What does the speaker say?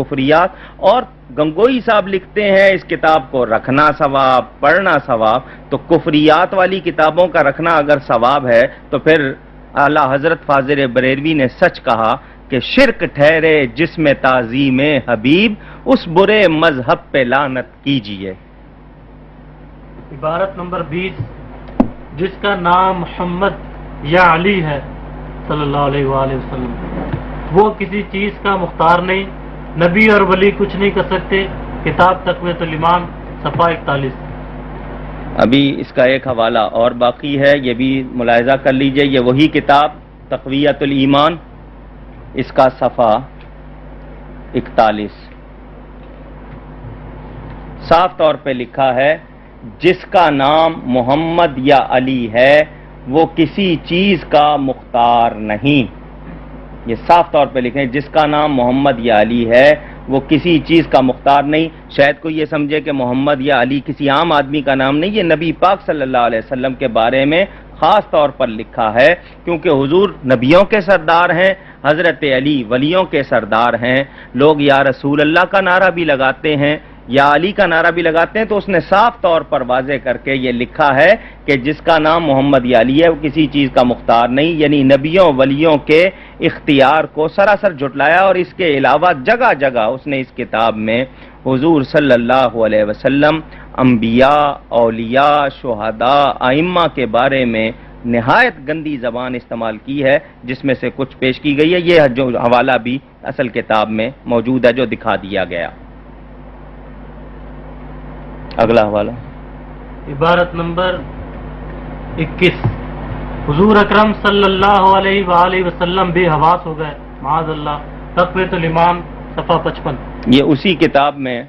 کفریات. اور گنگوئی صاحب لکھتے ہیں اس کتاب کو رکھنا ثواب، پڑھنا ثواب. تو کفریات والی کتابوں کا رکھنا اگر ثواب ہے تو پھر اعلیٰ حضرت فاضل بریلوی نے سچ کہا کہ شرک ٹھہرے جس میں تعظیم حبیب، اس برے مذہب پہ لعنت کیجیے. عبارت نمبر 20، جس کا نام محمد یا علی ہے صلی اللہ علیہ وآلہ وسلم، وہ کسی چیز کا مختار نہیں، نبی اور ولی کچھ نہیں کر سکتے. کتاب تقویۃ الایمان صفحہ 41. ابھی اس کا ایک حوالہ اور باقی ہے، یہ بھی ملاحظہ کر لیجئے. یہ وہی کتاب تقویۃ الایمان، اس کا صفحہ 41 صاف طور پہ لکھا ہے جس کا نام محمد یا علی ہے وہ کسی چیز کا مختار نہیں. یہ صاف طور پہ لکھیں، جس کا نام محمد یا علی ہے وہ کسی چیز کا مختار نہیں. شاید کوئی یہ سمجھے کہ محمد یا علی کسی عام آدمی کا نام نہیں، یہ نبی پاک صلی اللہ علیہ وسلم کے بارے میں خاص طور پر لکھا ہے، کیونکہ حضور نبیوں کے سردار ہیں، حضرت علی ولیوں کے سردار ہیں. لوگ یا رسول اللہ کا نعرہ بھی لگاتے ہیں، یا علی کا نعرہ بھی لگاتے ہیں، تو اس نے صاف طور پر واضح کر کے یہ لکھا ہے کہ جس کا نام محمد یا علی ہے وہ کسی چیز کا مختار نہیں، یعنی نبیوں ولیوں کے اختیار کو سراسر جھٹلایا. اور اس کے علاوہ جگہ جگہ اس نے اس کتاب میں حضور صلی اللہ علیہ وسلم، انبیاء، اولیاء، شہداء، ائمہ کے بارے میں نہایت گندی زبان استعمال کی ہے، جس میں سے کچھ پیش کی گئی ہے. یہ جو حوالہ بھی اصل کتاب میں موجود ہے جو دکھا دیا گیا. اگلا حوالہ عبارت نمبر 21، حضور اکرم صلی اللہ علیہ وآلہ وسلم بے حواس ہو گئے معاذ اللہ. تقویۃ الایمان صفحہ 55. یہ اسی کتاب میں